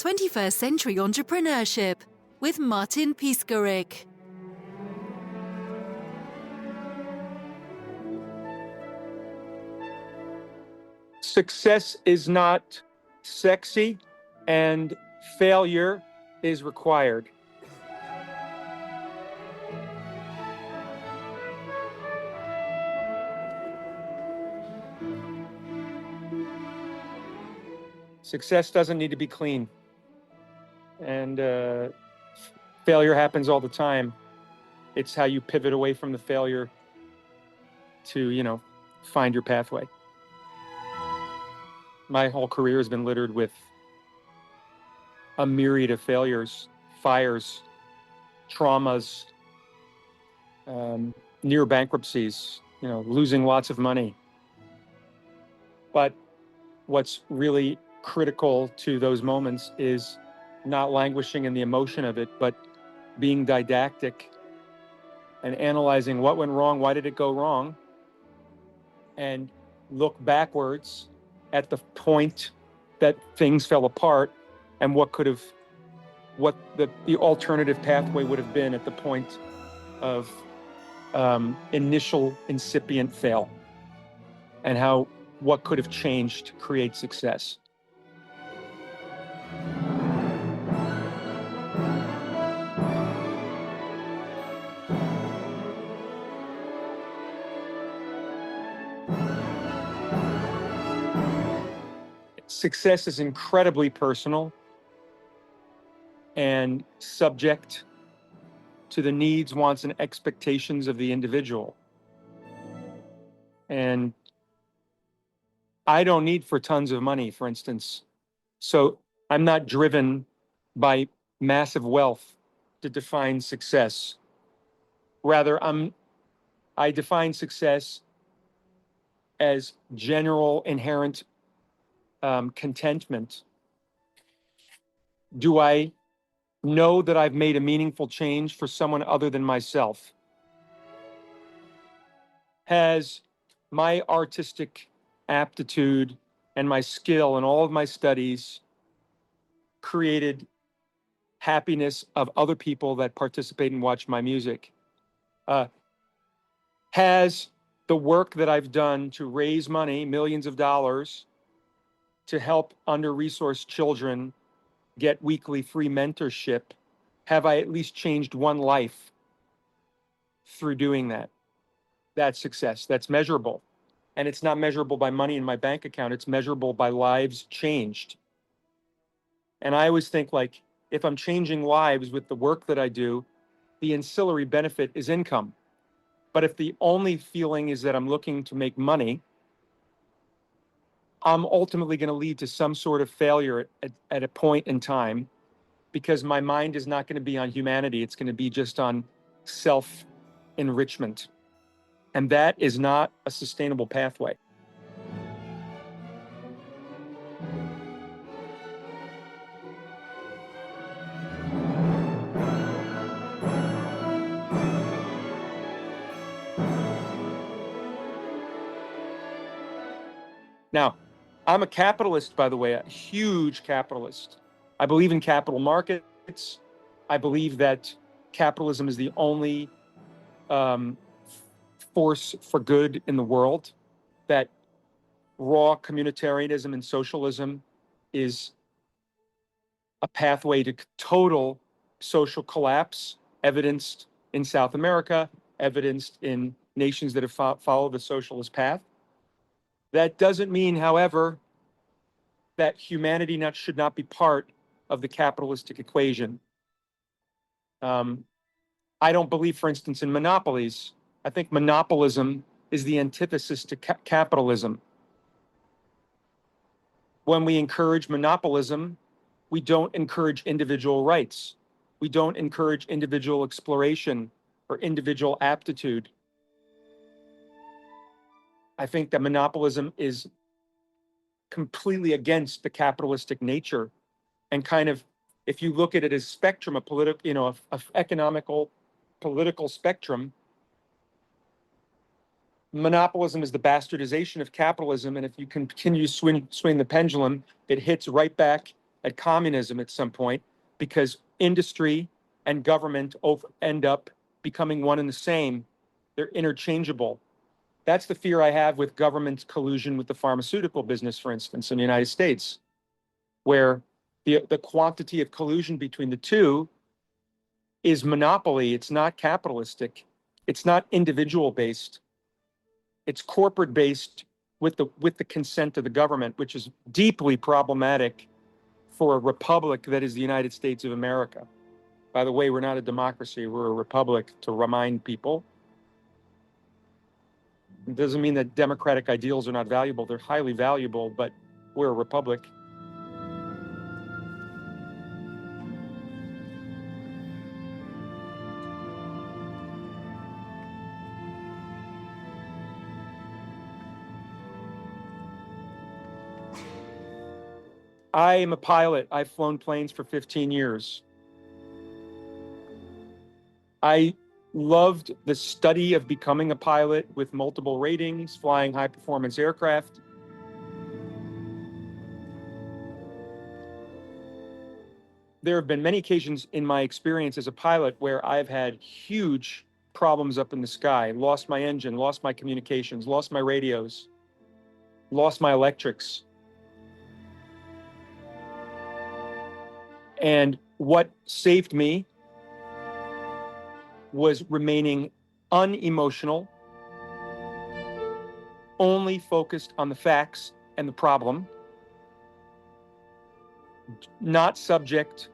21st Century Entrepreneurship with Martin Piskarik. Success is not sexy, and failure is required. Success doesn't need to be clean, and failure happens all the time. It's how you pivot away from the failure to, find your pathway. My whole career has been littered with a myriad of failures, fires, traumas, near bankruptcies, losing lots of money. But what's really critical to those moments is not languishing in the emotion of it, but being didactic and analyzing what went wrong, why did it go wrong, and look backwards at the point that things fell apart and what the alternative pathway would have been at the point of initial incipient fail, and what could have changed to create success. Success is incredibly personal and subject to the needs, wants, and expectations of the individual. And I don't need for tons of money, for instance. So I'm not driven by massive wealth to define success. Rather, I define success as general inherent contentment. Do I know that I've made a meaningful change for someone other than myself? Has my artistic aptitude and my skill and all of my studies created happiness of other people that participate and watch my music? Has the work that I've done to raise money, millions of dollars, to help under-resourced children get weekly free mentorship, have I at least changed one life through doing that? That's success. That's measurable. And it's not measurable by money in my bank account. It's measurable by lives changed. And I always think, like, if I'm changing lives with the work that I do, the ancillary benefit is income. But if the only feeling is that I'm looking to make money, I'm ultimately going to lead to some sort of failure at a point in time, because my mind is not going to be on humanity. It's going to be just on self-enrichment. And that is not a sustainable pathway. Now, I'm a capitalist, by the way, a huge capitalist. I believe in capital markets. I believe that capitalism is the only force for good in the world, that raw communitarianism and socialism is a pathway to total social collapse, evidenced in South America, evidenced in nations that have followed the socialist path. That doesn't mean, however, that humanity should not be part of the capitalistic equation. I don't believe, for instance, in monopolies. I think monopolism is the antithesis to capitalism. When we encourage monopolism, we don't encourage individual rights. We don't encourage individual exploration or individual aptitude. I think that monopolism is completely against the capitalistic nature, and kind of, if you look at it as spectrum, of economical, political spectrum, monopolism is the bastardization of capitalism. And if you continue to swing the pendulum, it hits right back at communism at some point, because industry and government end up becoming one and the same. They're interchangeable. That's the fear I have with government collusion with the pharmaceutical business, for instance, in the United States, where the quantity of collusion between the two is monopoly. It's not capitalistic. It's not individual based. It's corporate based with the consent of the government, which is deeply problematic for a republic that is the United States of America. By the way, we're not a democracy, we're a republic, to remind people. It doesn't mean that democratic ideals are not valuable. They're highly valuable, but we're a republic. I am a pilot. I've flown planes for 15 years. I loved the study of becoming a pilot with multiple ratings, flying high performance aircraft. There have been many occasions in my experience as a pilot where I've had huge problems up in the sky, lost my engine, lost my communications, lost my radios, lost my electrics. And what saved me was remaining unemotional, only focused on the facts and the problem, not subject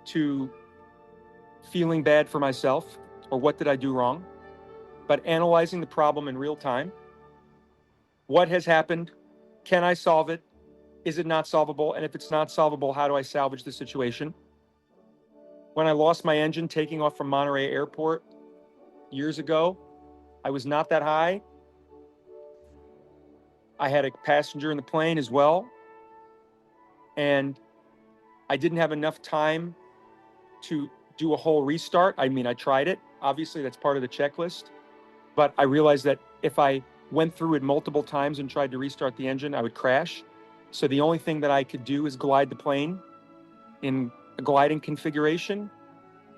to feeling bad for myself or what did I do wrong, but analyzing the problem in real time. What has happened? Can I solve it? Is it not solvable? And if it's not solvable, how do I salvage the situation? When I lost my engine taking off from Monterey Airport years ago, I was not that high. I had a passenger in the plane as well. And I didn't have enough time to do a whole restart. I mean, I tried it. Obviously, that's part of the checklist. But I realized that if I went through it multiple times and tried to restart the engine, I would crash. So the only thing that I could do is glide the plane in a gliding configuration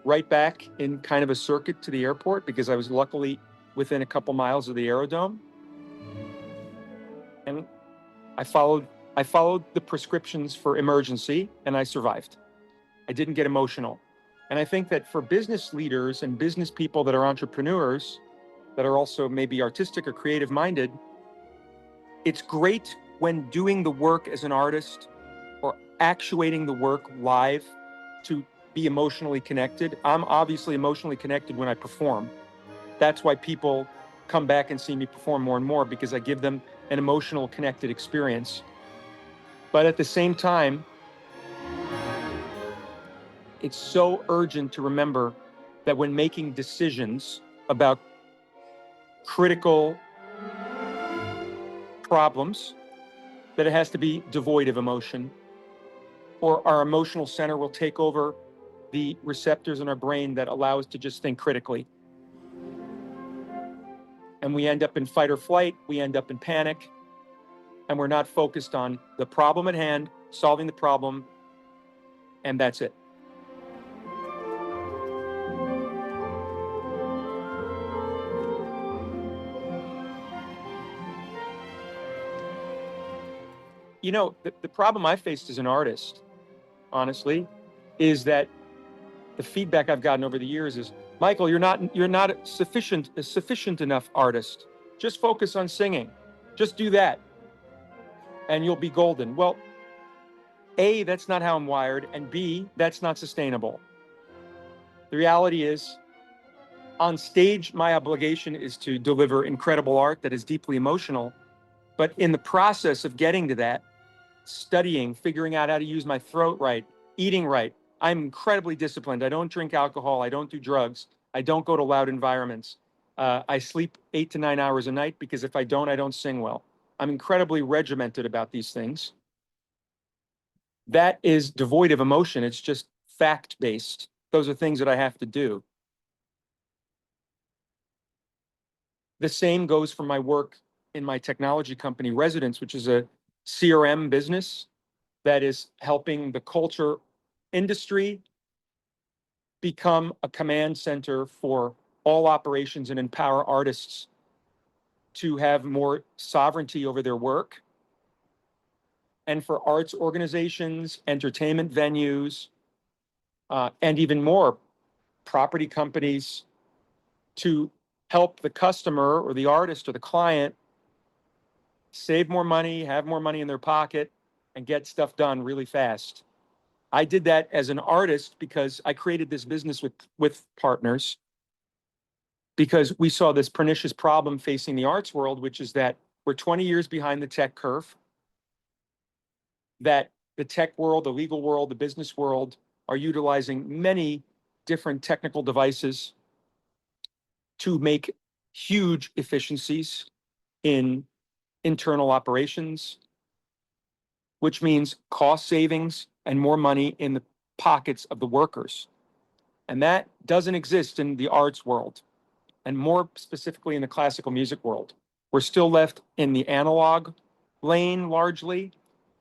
right back in kind of a circuit to the airport, because I was luckily within a couple miles of the aerodrome. And I followed the prescriptions for emergency, and I survived. I didn't get emotional. And I think that for business leaders and business people that are entrepreneurs, that are also maybe artistic or creative minded, it's great when doing the work as an artist or actuating the work live to be emotionally connected. I'm obviously emotionally connected when I perform. That's why people come back and see me perform more and more, because I give them an emotional connected experience. But at the same time, it's so urgent to remember that when making decisions about critical problems, that it has to be devoid of emotion, or our emotional center will take over the receptors in our brain that allow us to just think critically. And we end up in fight or flight, we end up in panic, and we're not focused on the problem at hand, solving the problem, and that's it. You know, the problem I faced as an artist, honestly, is that the feedback I've gotten over the years is, Michael, you're not a sufficient enough artist. Just focus on singing. Just do that, and you'll be golden. Well, A, that's not how I'm wired, and B, that's not sustainable. The reality is, on stage, my obligation is to deliver incredible art that is deeply emotional. But in the process of getting to that, studying, figuring out how to use my throat right, eating right, I'm incredibly disciplined. I don't drink alcohol. I don't do drugs. I don't go to loud environments. I sleep 8 to 9 hours a night, because if I don't sing well. I'm incredibly regimented about these things. That is devoid of emotion. It's just fact-based. Those are things that I have to do. The same goes for my work in my technology company, Residence, which is a CRM business. that is helping the culture industry become a command center for all operations and empower artists to have more sovereignty over their work, and for arts organizations, entertainment venues, and even more property companies to help the customer or the artist or the client save more money, have more money in their pocket, and get stuff done really fast. I did that as an artist because I created this business with partners because we saw this pernicious problem facing the arts world, which is that we're 20 years behind the tech curve, that the tech world, the legal world, the business world are utilizing many different technical devices to make huge efficiencies in internal operations, which means cost savings and more money in the pockets of the workers. And that doesn't exist in the arts world, and more specifically in the classical music world. We're still left in the analog lane largely,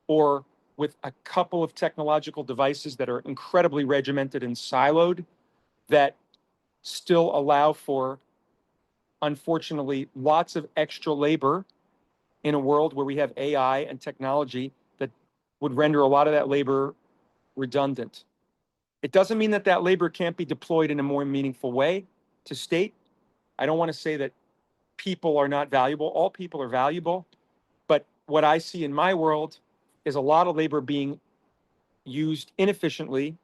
or with a couple of technological devices that are incredibly regimented and siloed that still allow for, unfortunately, lots of extra labor in a world where we have AI and technology that would render a lot of that labor redundant. It doesn't mean that that labor can't be deployed in a more meaningful way to state. I don't want to say that people are not valuable. All people are valuable. But what I see in my world is a lot of labor being used inefficiently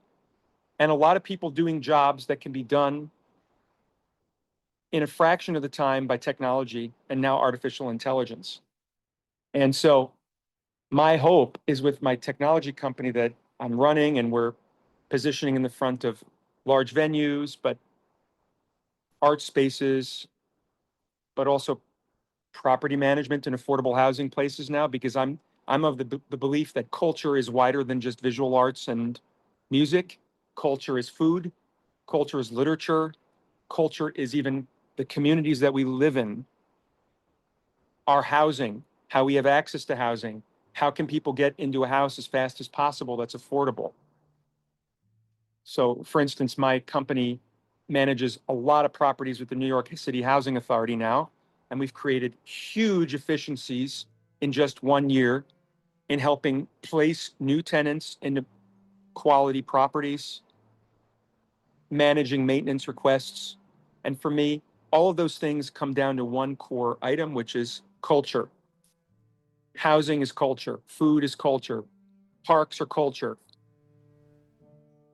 and a lot of people doing jobs that can be done in a fraction of the time by technology and now artificial intelligence. And so my hope is with my technology company that I'm running, and we're positioning in the front of large venues, but art spaces, but also property management and affordable housing places now, because I'm of the belief that culture is wider than just visual arts and music. Culture is food, culture is literature, culture is even the communities that we live in, our housing, how we have access to housing, how can people get into a house as fast as possible that's affordable. So for instance, my company manages a lot of properties with the New York City Housing Authority now, and we've created huge efficiencies in just 1 year in helping place new tenants into quality properties, managing maintenance requests. And for me, all of those things come down to one core item, which is culture. Housing is culture, food is culture, parks are culture,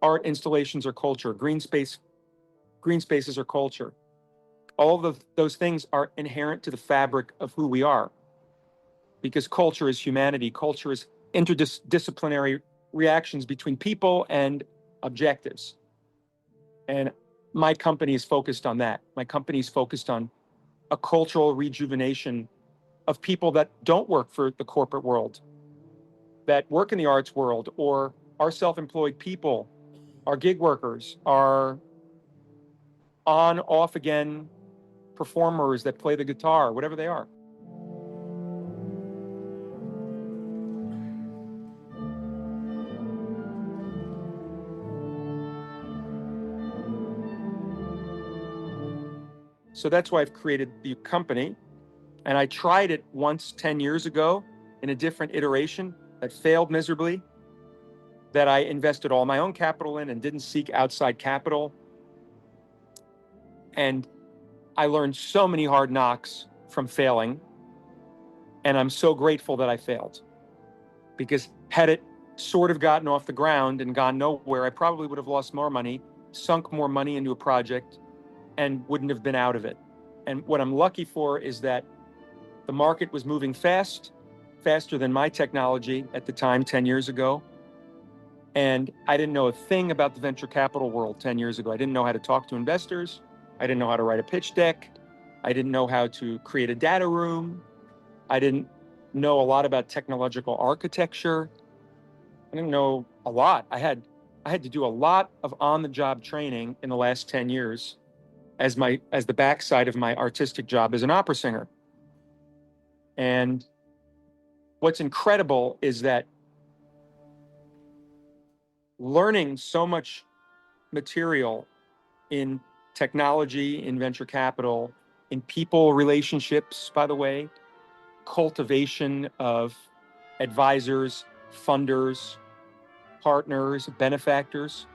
art installations are culture, green spaces are culture. All of those things are inherent to the fabric of who we are, because culture is humanity. Culture is interdisciplinary reactions between people and objectives. And my company is focused on that. My company is focused on a cultural rejuvenation of people that don't work for the corporate world, that work in the arts world, or are self-employed people, are gig workers, are on, off again performers that play the guitar, whatever they are. So that's why I've created the company. And I tried it once 10 years ago in a different iteration that failed miserably, that I invested all my own capital in and didn't seek outside capital. And I learned so many hard knocks from failing. And I'm so grateful that I failed, because had it sort of gotten off the ground and gone nowhere, I probably would have lost more money, sunk more money into a project, and wouldn't have been out of it. And what I'm lucky for is that the market was moving faster than my technology at the time, 10 years ago. And I didn't know a thing about the venture capital world 10 years ago. I didn't know how to talk to investors. I didn't know how to write a pitch deck. I didn't know how to create a data room. I didn't know a lot about technological architecture. I didn't know a lot. I had to do a lot of on-the-job training in the last 10 years as the backside of my artistic job as an opera singer. And what's incredible is that learning so much material in technology, in venture capital, in people relationships, by the way, cultivation of advisors, funders, partners, benefactors.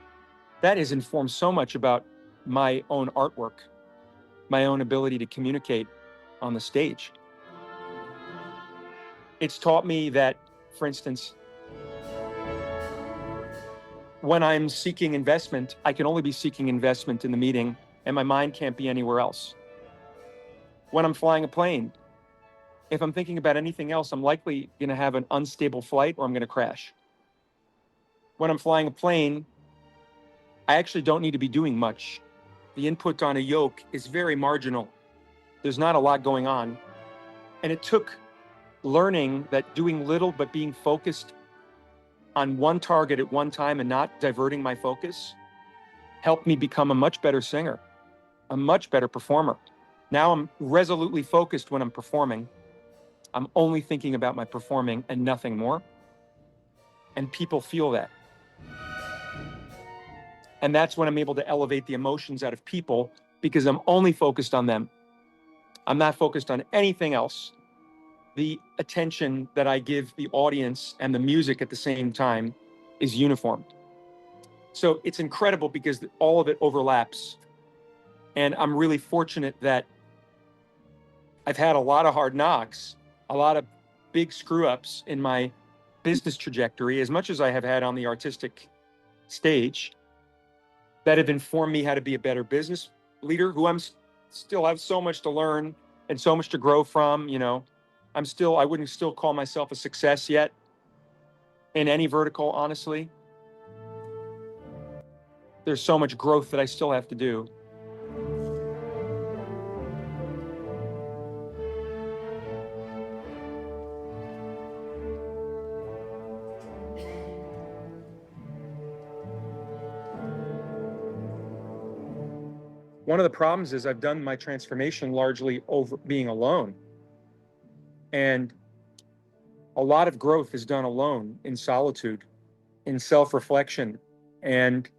That has informed so much about my own artwork, my own ability to communicate on the stage. It's taught me that, for instance, when I'm seeking investment, I can only be seeking investment in the meeting, and my mind can't be anywhere else. When I'm flying a plane, if I'm thinking about anything else, I'm likely going to have an unstable flight or I'm going to crash. When I'm flying a plane, I actually don't need to be doing much. The input on a yoke is very marginal. There's not a lot going on. And it took learning that doing little but being focused on one target at one time and not diverting my focus helped me become a much better singer, a much better performer. Now I'm resolutely focused when I'm performing. I'm only thinking about my performing and nothing more. And people feel that. And that's when I'm able to elevate the emotions out of people because I'm only focused on them. I'm not focused on anything else. The attention that I give the audience and the music at the same time is uniform. So it's incredible because all of it overlaps. And I'm really fortunate that I've had a lot of hard knocks, a lot of big screw ups in my business trajectory, as much as I have had on the artistic stage, that have informed me how to be a better business leader, who still have so much to learn and so much to grow from. I wouldn't still call myself a success yet in any vertical, honestly. There's so much growth that I still have to do. One of the problems is I've done my transformation largely over being alone. And a lot of growth is done alone, in solitude, in self-reflection, and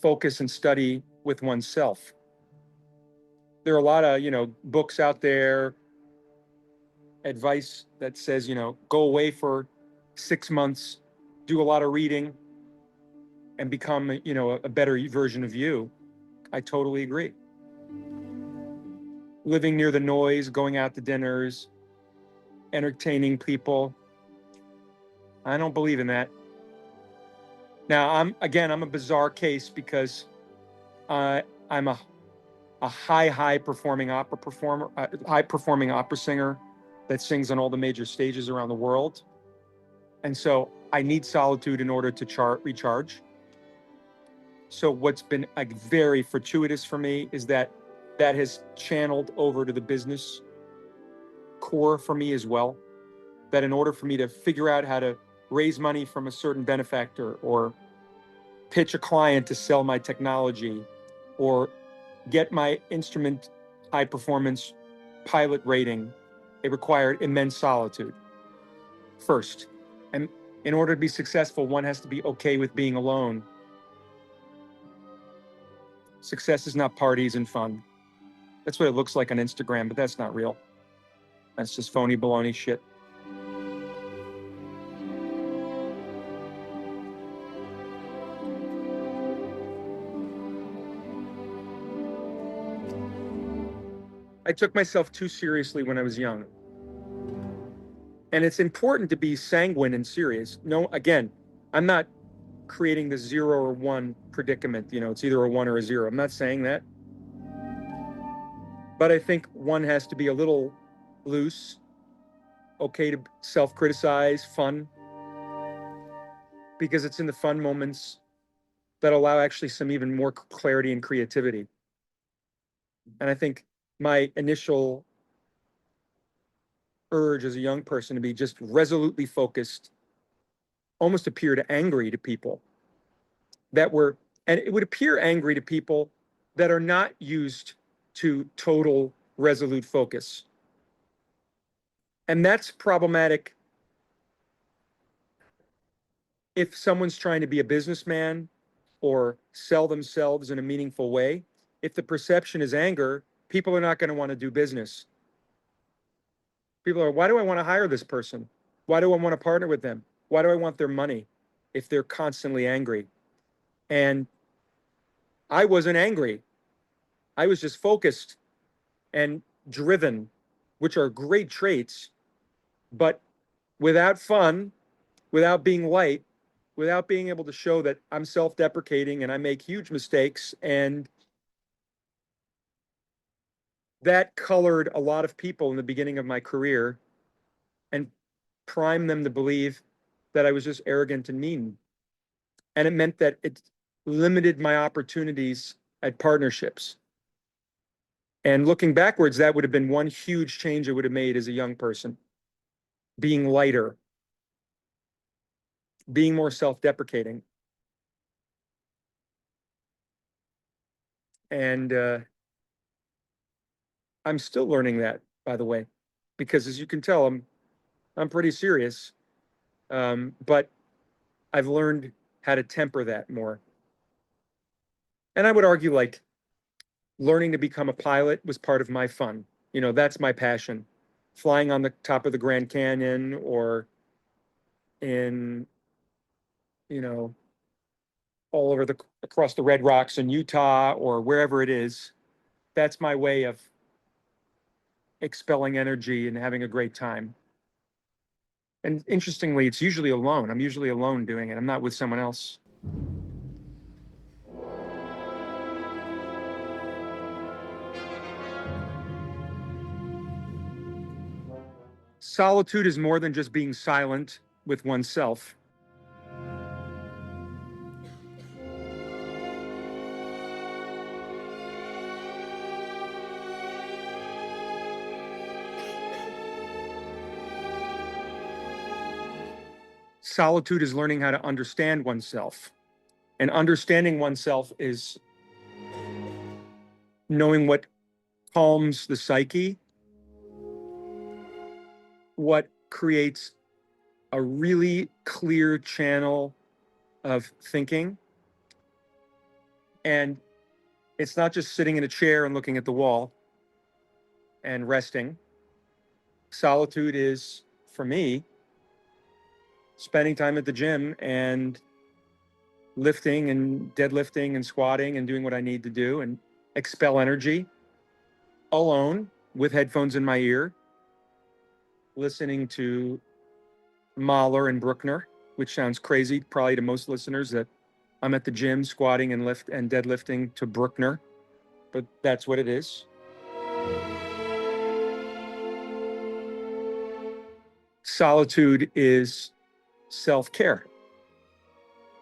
focus and study with oneself. There are a lot of, books out there, advice that says, go away for 6 months, do a lot of reading, and become, a better version of you. I totally agree. Living near the noise, going out to dinners, entertaining people. I don't believe in that. Now, I'm a bizarre case because I'm a high performing opera performer, high performing opera singer that sings on all the major stages around the world. And so I need solitude in order to recharge. So what's been very fortuitous for me is that has channeled over to the business core for me as well. That in order for me to figure out how to raise money from a certain benefactor or pitch a client to sell my technology or get my instrument high performance pilot rating, it required immense solitude first. And in order to be successful, one has to be okay with being alone. Success is not parties and fun. That's what it looks like on Instagram, but that's not real. That's just phony baloney shit. I took myself too seriously when I was young. And it's important to be sanguine and serious. No, again, I'm not creating the 0 or 1 predicament. It's either a 1 or a 0. I'm not saying that. But I think one has to be a little loose, okay to self-criticize, fun, because it's in the fun moments that allow actually some even more clarity and creativity. And I think my initial urge as a young person to be just resolutely focused almost appeared angry to people and it would appear angry to people that are not used to total resolute focus. And that's problematic if someone's trying to be a businessman or sell themselves in a meaningful way, if the perception is anger, people are not going to want to do business. People are, why do I want to hire this person? Why do I want to partner with them? Why do I want their money if they're constantly angry? And I wasn't angry. I was just focused and driven, which are great traits, but without fun, without being light, without being able to show that I'm self-deprecating and I make huge mistakes. And that colored a lot of people in the beginning of my career and primed them to believe that I was just arrogant and mean. And it meant that it limited my opportunities at partnerships. And looking backwards, that would have been one huge change I would have made as a young person. Being lighter, being more self-deprecating. And I'm still learning that, by the way, because as you can tell, I'm pretty serious. But I've learned how to temper that more. And I would argue like learning to become a pilot was part of my fun. You know, that's my passion. Flying on the top of the Grand Canyon or in, you know, all over the across the Red Rocks in Utah or wherever it is. That's my way of expelling energy and having a great time. And interestingly, it's usually alone. I'm usually alone doing it. I'm not with someone else. Solitude is more than just being silent with oneself. Solitude is learning how to understand oneself. And understanding oneself is knowing what calms the psyche, what creates a really clear channel of thinking. And it's not just sitting in a chair and looking at the wall and resting. Solitude is, for me, spending time at the gym and lifting and deadlifting and squatting and doing what I need to do and expel energy alone with headphones in my ear, listening to Mahler and Bruckner, which sounds crazy probably to most listeners that I'm at the gym squatting and deadlifting to Bruckner, but that's what it is. Solitude is self-care.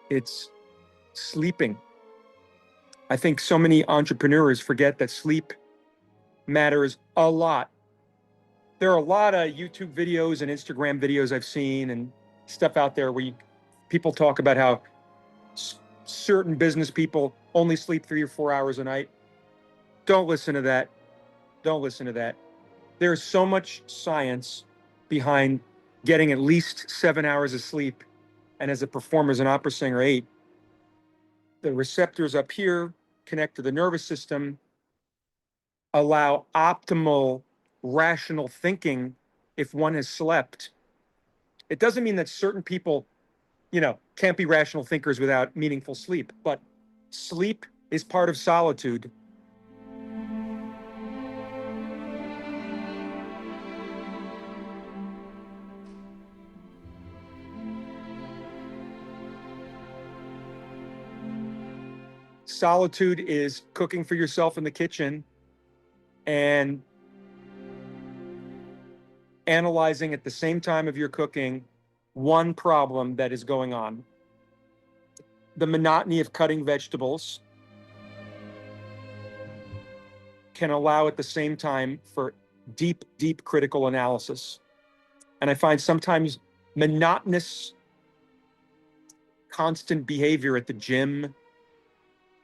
It's sleeping. I think so many entrepreneurs forget that sleep matters a lot. There are a lot of YouTube videos and Instagram videos I've seen and stuff out there where people talk about how certain business people only sleep 3 or 4 hours a night. Don't listen to that. Don't listen to that. There's so much science behind getting at least 7 hours of sleep. And as a performer, as an opera singer, 8. The receptors up here connect to the nervous system, allow optimal rational thinking if one has slept. It doesn't mean that certain people, can't be rational thinkers without meaningful sleep, but sleep is part of solitude. Solitude is cooking for yourself in the kitchen and analyzing at the same time of your cooking one problem that is going on. The monotony of cutting vegetables can allow at the same time for deep, deep critical analysis. And I find sometimes monotonous, constant behavior at the gym,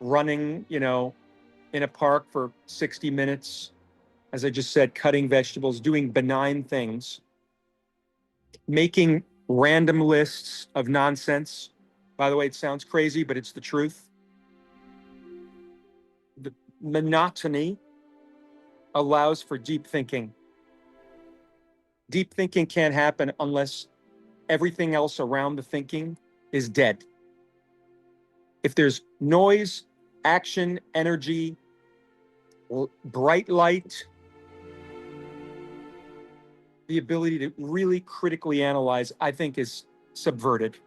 running, in a park for 60 minutes, as I just said, cutting vegetables, doing benign things, making random lists of nonsense By the way, it sounds crazy, but it's the truth. The monotony allows for deep thinking. Deep thinking can't happen unless everything else around the thinking is dead. If there's noise, action, energy, bright light, the ability to really critically analyze, I think, is subverted.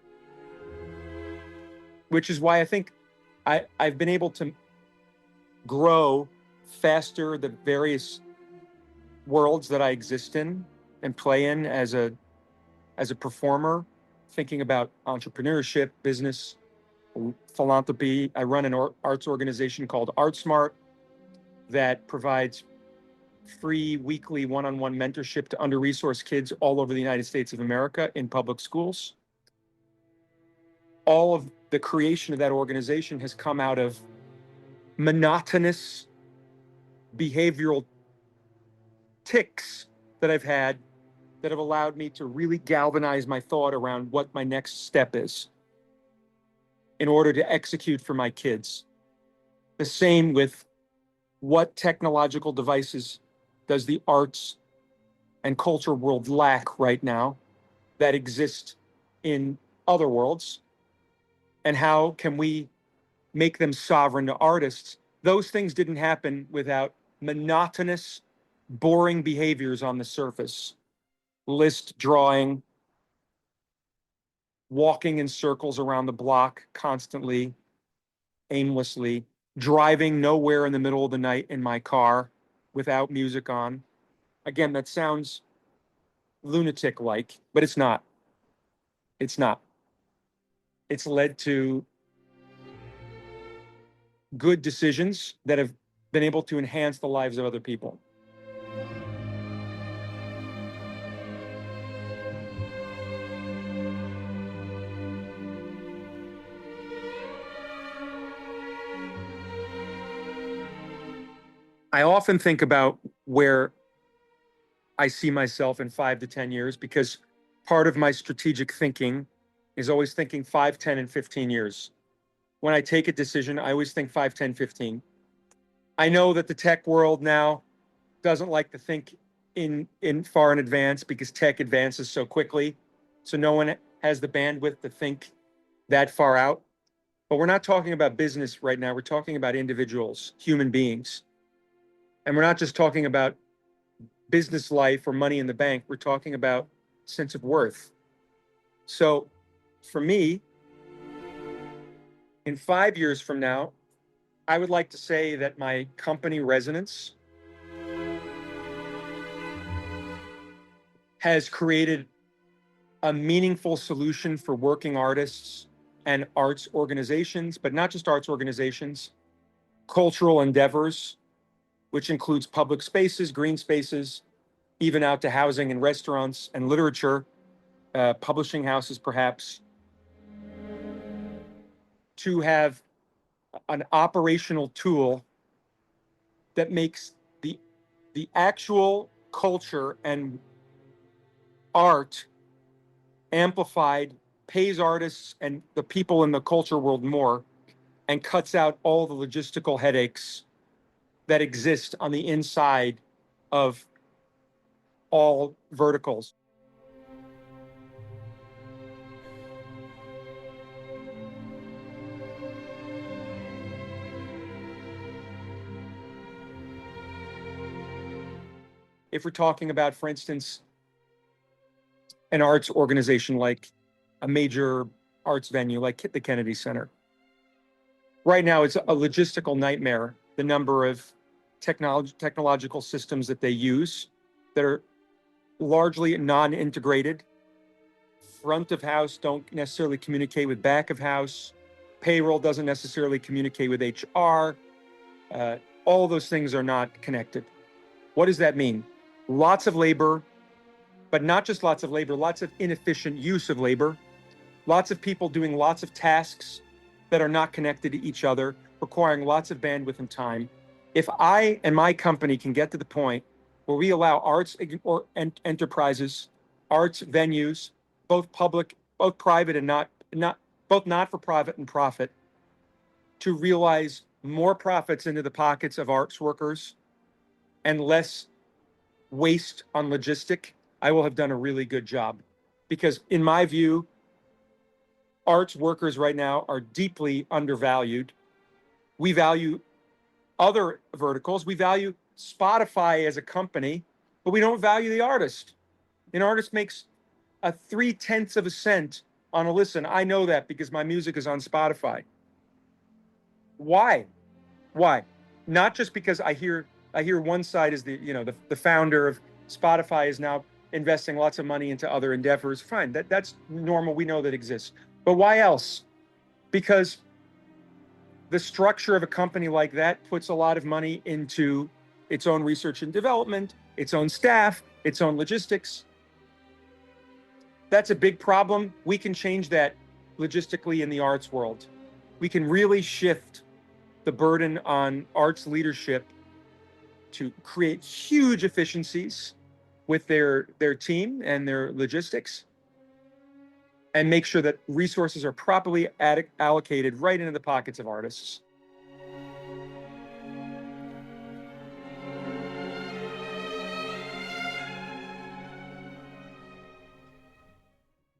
Which is why I think I've been able to grow faster the various worlds that I exist in and play in as a performer, thinking about entrepreneurship, business, philanthropy. I run an arts organization called ArtSmart that provides free weekly one-on-one mentorship to under-resourced kids all over the United States of America in public schools. All of the creation of that organization has come out of monotonous behavioral tics that I've had that have allowed me to really galvanize my thought around what my next step is in order to execute for my kids. The same with what technological devices does the arts and culture world lack right now that exist in other worlds, and how can we make them sovereign to artists? Those things didn't happen without monotonous, boring behaviors on the surface. List drawing, walking in circles around the block constantly, aimlessly, driving nowhere in the middle of the night in my car without music on. Again, that sounds lunatic-like, but it's not. It's not. It's led to good decisions that have been able to enhance the lives of other people. I often think about where I see myself in 5 to 10 years, because part of my strategic thinking is always thinking 5, 10, and 15 years. When I take a decision, I always think 5, 10, 15. I know that the tech world now doesn't like to think in far in advance because tech advances so quickly. So no one has the bandwidth to think that far out. But we're not talking about business right now. We're talking about individuals, human beings. And we're not just talking about business life or money in the bank. We're talking about sense of worth. So for me, in 5 years from now, I would like to say that my company Resonance has created a meaningful solution for working artists and arts organizations, but not just arts organizations, cultural endeavors, which includes public spaces, green spaces, even out to housing and restaurants and literature, publishing houses perhaps, to have an operational tool that makes the actual culture and art amplified, pays artists and the people in the culture world more, and cuts out all the logistical headaches that exist on the inside of all verticals. If we're talking about, for instance, an arts organization like a major arts venue like the Kennedy Center. Right now, it's a logistical nightmare, the number of technological systems that they use that are largely non-integrated. Front of house don't necessarily communicate with back of house. Payroll doesn't necessarily communicate with HR. All those things are not connected. What does that mean? Lots of labor, but not just lots of labor, lots of inefficient use of labor, lots of people doing lots of tasks that are not connected to each other, requiring lots of bandwidth and time. If I and my company can get to the point where we allow arts or enterprises, arts venues, both public, both private and not both not-for-profit and profit, to realize more profits into the pockets of arts workers and less waste on logistic, I will have done a really good job. Because in my view, arts workers right now are deeply undervalued. We value other verticals. We value Spotify as a company, but we don't value the artist. An artist makes a 0.3 of a cent on a listen. I know that because my music is on Spotify. Why? Why? Not just because I hear one side is the founder of Spotify is now investing lots of money into other endeavors. Fine, that's normal. We know that exists. But why else? Because the structure of a company like that puts a lot of money into its own research and development, its own staff, its own logistics. That's a big problem. We can change that logistically in the arts world. We can really shift the burden on arts leadership to create huge efficiencies with their team and their logistics, and make sure that resources are properly allocated right into the pockets of artists.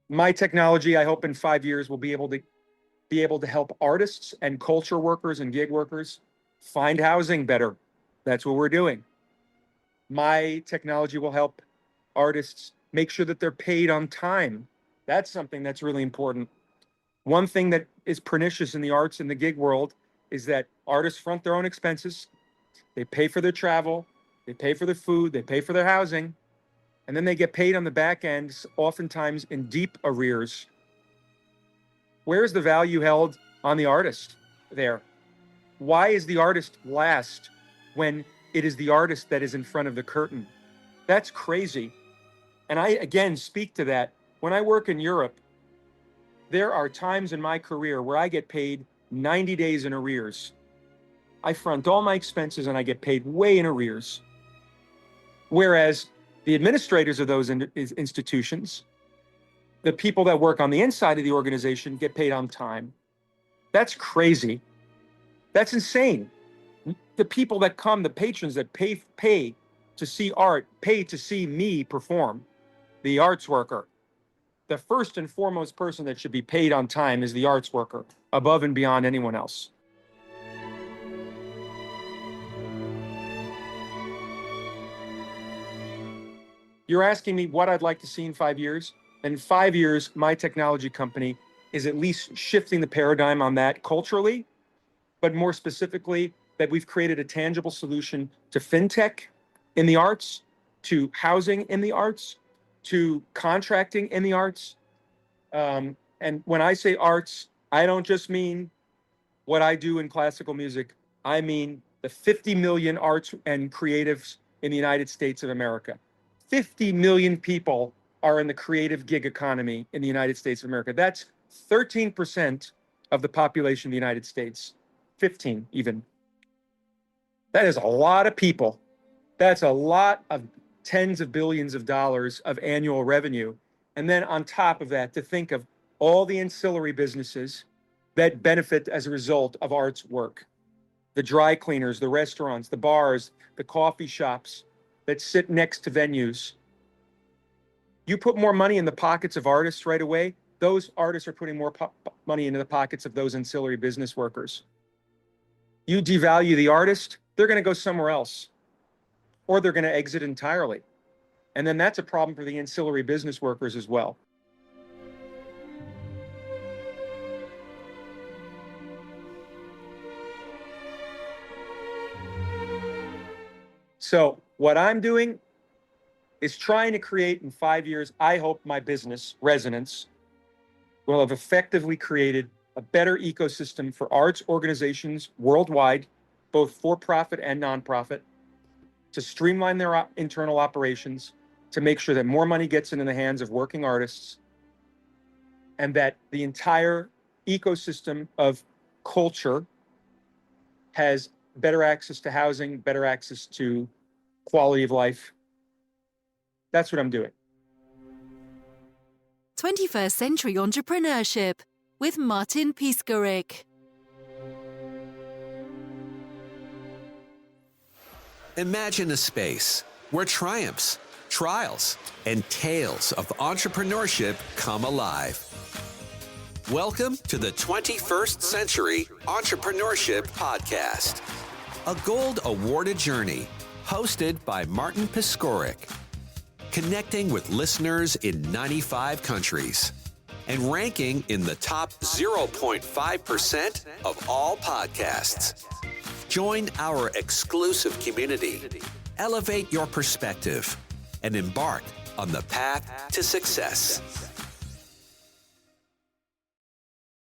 My technology, I hope in 5 years, will be able to help artists and culture workers and gig workers find housing better. That's what we're doing. My technology will help artists make sure that they're paid on time. That's something that's really important. One thing that is pernicious in the arts and the gig world is that artists front their own expenses. They pay for their travel, they pay for their food, they pay for their housing, and then they get paid on the back end, oftentimes in deep arrears. Where's the value held on the artist there? Why is the artist last when it is the artist that is in front of the curtain? That's crazy. And I, again, speak to that. When I work in Europe, there are times in my career where I get paid 90 days in arrears. I front all my expenses and I get paid way in arrears. Whereas the administrators of those institutions, the people that work on the inside of the organization, get paid on time. That's crazy. That's insane. The people that come, the patrons that pay to see art, pay to see me perform, the arts worker. The first and foremost person that should be paid on time is the arts worker, above and beyond anyone else. You're asking me what I'd like to see in 5 years. In 5 years, my technology company is at least shifting the paradigm on that culturally, but more specifically, that we've created a tangible solution to fintech in the arts, to housing in the arts, to contracting in the arts. And when I say arts, I don't just mean what I do in classical music. I mean the 50 million arts and creatives in the United States of America. 50 million people are in the creative gig economy in the United States of America. That's 13% of the population of the United States, 15 even. That is a lot of people. That's a lot of tens of billions of dollars of annual revenue. And then on top of that, to think of all the ancillary businesses that benefit as a result of arts work. The dry cleaners, the restaurants, the bars, the coffee shops that sit next to venues. You put more money in the pockets of artists right away, those artists are putting more money into the pockets of those ancillary business workers. You devalue the artist, they're going to go somewhere else, or they're going to exit entirely. And then that's a problem for the ancillary business workers as well. So what I'm doing is trying to create in 5 years, I hope my business, Resonance, will have effectively created a better ecosystem for arts organizations worldwide, both for-profit and nonprofit, to streamline their internal operations, to make sure that more money gets into the hands of working artists, and that the entire ecosystem of culture has better access to housing, better access to quality of life. That's what I'm doing. 21st Century Entrepreneurship with Martin Piskarik. Imagine a space where triumphs, trials, and tales of entrepreneurship come alive. Welcome to the 21st Century Entrepreneurship Podcast, a gold awarded journey hosted by Martin Piskarik, connecting with listeners in 95 countries and ranking in the top 0.5% of all podcasts. Join our exclusive community, elevate your perspective, and embark on the path to success.